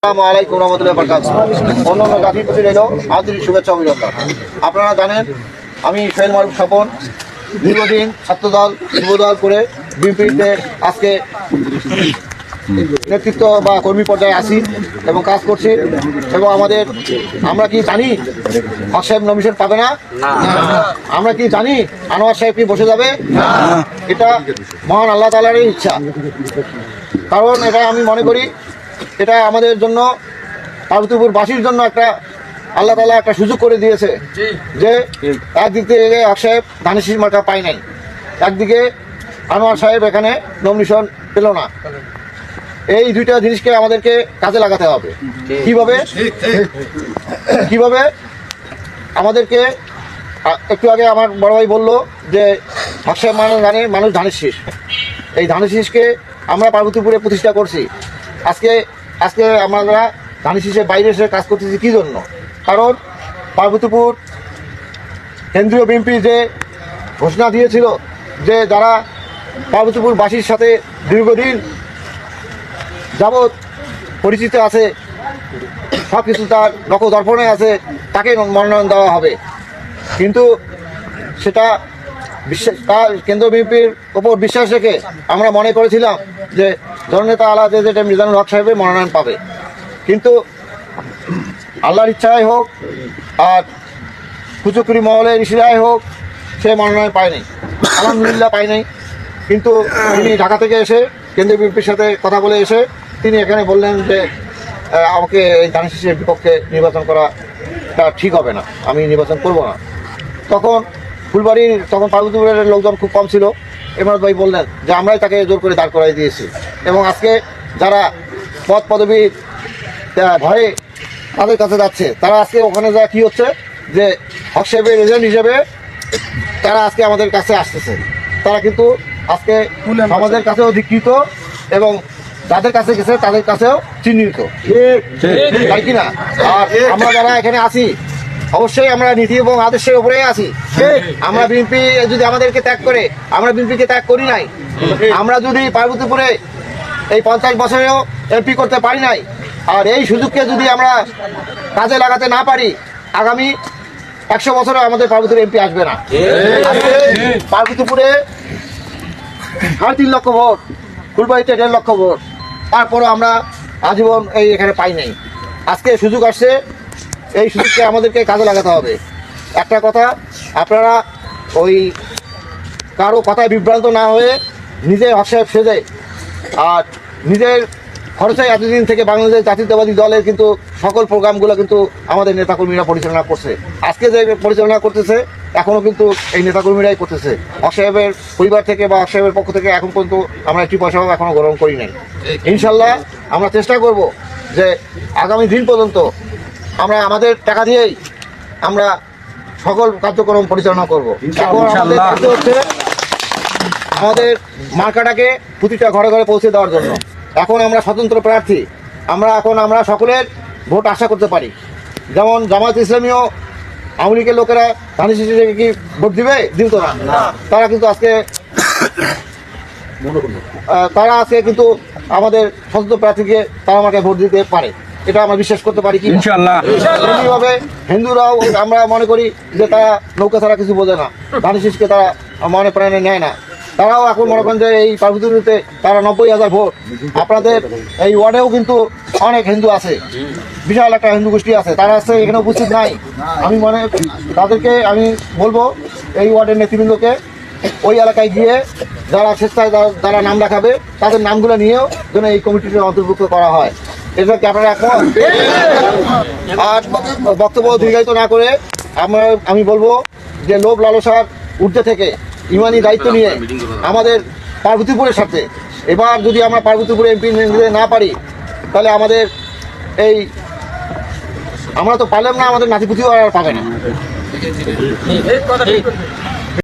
আসসালামু আলাইকুম রহমতুল্লাহ বারাকাতুহু। অন্যান্য জাতির প্রতি রইল আন্তরিক শুভেচ্ছা অভিনন্দন। আপনারা জানেন আমি সোহেল মারুফ স্বপন দীর্ঘদিন ছাত্রদল যুবদল করে বিএনপিতে আজকে নেতৃত্ব বা কর্মী পর্যায়ে আছি এবং কাজ করছি। এবং আমরা কি জানি হক সাহেব নমিনেশন পাবে না? আমরা কি জানি আনোয়ার সাহেব কি বসে যাবে? এটা মহান আল্লাহ তাআলারই ইচ্ছা। কারণ এটা আমি মনে করি এটা আমাদের জন্য পার্বতীপুরবাসীর জন্য একটা আল্লাহ তাআলা একটা সুযোগ করে দিয়েছে যে একদিক থেকে হক সাহেব ধানের মার্কা পায় নাই, একদিকে আনোয়ার সাহেব এখানে নমিনেশন পেল না। এই দুইটা জিনিসকে আমাদেরকে কাজে লাগাতে হবে। কিভাবে আমাদেরকে একটু আগে আমার বড় ভাই বললো যে হক সাহেব মানুষ ধানের শীষ, এই ধানের শীষকে আমরা পার্বতীপুরে প্রতিষ্ঠা করছি। আজকে আমরা ধানের শীষের বাইরে এসে কাজ করতেছি কী জন্য? কারণ পার্বতীপুর কেন্দ্রীয় বিএনপি যে ঘোষণা দিয়েছিল যে যারা পার্বতীপুরবাসীর সাথে দীর্ঘদিন যাবৎ পরিচিত আছে, সব কিছু তার নখদর্পণে আছে, তাকে মনোনয়ন দেওয়া হবে। কিন্তু সেটা কেন্দ্রীয় বিএনপির ওপর বিশ্বাস রেখে আমরা মনে করেছিলাম যে জননেতা আলাদা যেটা মিজানুল হক সাহেবের মনোনয়ন পাবে। কিন্তু আল্লাহর ইচ্ছাই হোক আর কুচুকুরি মহলের ইশারায় হোক সে মনোনয়ন পায়নি, আলহামদুলিল্লাহ পায়নি। কিন্তু তিনি ঢাকা থেকে এসে কেন্দ্রীয় বিএনপির সাথে কথা বলে এসে তিনি এখানে বললেন যে আমাকে এই ধানের শীষের বিপক্ষে নির্বাচন করাটা ঠিক হবে না, আমি নির্বাচন করব না। তখন পার্বতীপুরের লোকজন খুব কম ছিল। ইমরান ভাই বললেন যে আমরাই তাকে জোর করে দাঁড় করাই দিয়েছি। এবং আজকে যারা পদ পদবীর ভয়ে তাদের কাছে যাচ্ছে, তারা আজকে ওখানে যা কী হচ্ছে যে হক সাহেবের এজেন্ট হিসেবে তারা আজকে আমাদের কাছে আসতেছে। তারা কিন্তু আজকে আমাদের কাছেও ধিকৃত এবং যাদের কাছে গেছে তাদের কাছেও চিহ্নিত, তাই কিনা? আর আমরা যারা এখানে আছি অবশ্যই আমরা নীতি এবং আদর্শের উপরেই আছি। আমরা বিএনপি যদি আমাদেরকে ত্যাগ করে, আমরা বিএনপিকে ত্যাগ করি নাই। আমরা যদি পার্বতীপুরে এই 50 বছরেও এমপি করতে পারি নাই, আর এই সুযোগকে যদি আমরা কাজে লাগাতে না পারি, আগামী 100 বছরে আমাদের পার্বতীপুরে এমপি আসবে না। পার্বতীপুরে 3.5 লক্ষ ভোট, ফুলবাড়িতে 1.5 লক্ষ ভোট, তারপরও আমরা আজীবন এখানে পাই নাই। আজকে সুযোগ আসছে, এই সুযোগকে আমাদেরকে কাজে লাগাতে হবে। একটা কথা, আপনারা ওই কারো কথায় বিভ্রান্ত না হয়ে নিজে হক সাহেব সেজে আর নিজের খরচে এতদিন থেকে বাংলাদেশ জাতীয়তাবাদী দলের কিন্তু সকল প্রোগ্রামগুলো কিন্তু আমাদের নেতাকর্মীরা পরিচালনা করছে। আজকে যে পরিচালনা করতেছে এখনও কিন্তু এই নেতাকর্মীরাই করতেছে। হক সাহেবের পরিবার থেকে বা হক সাহেবের পক্ষ থেকে এখন পর্যন্ত আমরা একটি পয়সাও এখনও গ্রহণ করি নাই। ইনশাল্লাহ আমরা চেষ্টা করব যে আগামী দিন পর্যন্ত আমরা আমাদের টাকা দিয়েই আমরা সকল কার্যক্রম পরিচালনা করব। এখন আমাদের কাজ হচ্ছে আমাদের মার্কাটাকে প্রতিটা ঘরে ঘরে পৌঁছে দেওয়ার জন্য। এখন আমরা স্বতন্ত্র প্রার্থী, আমরা সকলের ভোট আশা করতে পারি। যেমন জামায়াত ইসলামীও আওয়ামী লীগের লোকেরা ধানের শীষে কি ভোট দিবে? দিত না। তারা আজকে কিন্তু আমাদের স্বতন্ত্র প্রার্থীকে তারা আমাকে ভোট দিতে পারে, এটা আমরা বিশ্বাস করতে পারি কি ইনশাআল্লাহ। এমনিভাবে হিন্দুরাও আমরা মনে করি যে তারা নৌকা ছাড়া কিছু বোঝে না, ধানের শীষকে তারা মনে প্রাণে নেয় না। তারাও এখন মনে করেন যে এই পার্বতীপুরে তারা 90,000 ভোট। আপনাদের এই ওয়ার্ডেও কিন্তু অনেক হিন্দু আছে, বিশাল একটা হিন্দু গোষ্ঠী আছে, তারা আছে এখানে উপস্থিত নাই। তাদেরকে আমি বলবো এই ওয়ার্ডের নেতৃবৃন্দকে ওই এলাকায় গিয়ে যারা স্বেচ্ছায় যারা নাম দেখাবে তাদের নামগুলো নিয়েও যেন এই কমিটিতে অন্তর্ভুক্ত করা হয়। এটা কি আপনারা এখন? আর বক্তব্য দীর্ঘায়িত না করে আমি বলবো যে লোভ লালসার ঊর্ধ্বে থেকে ইমানি দায়িত্ব নিয়ে আমাদের পার্বতীপুরের সাথে এবার যদি আমরা পার্বতীপুরে এমপি নিতে না পারি, তাহলে আমরা তো পারলাম না, আমাদের নাতিপুতিও আর পাবে না।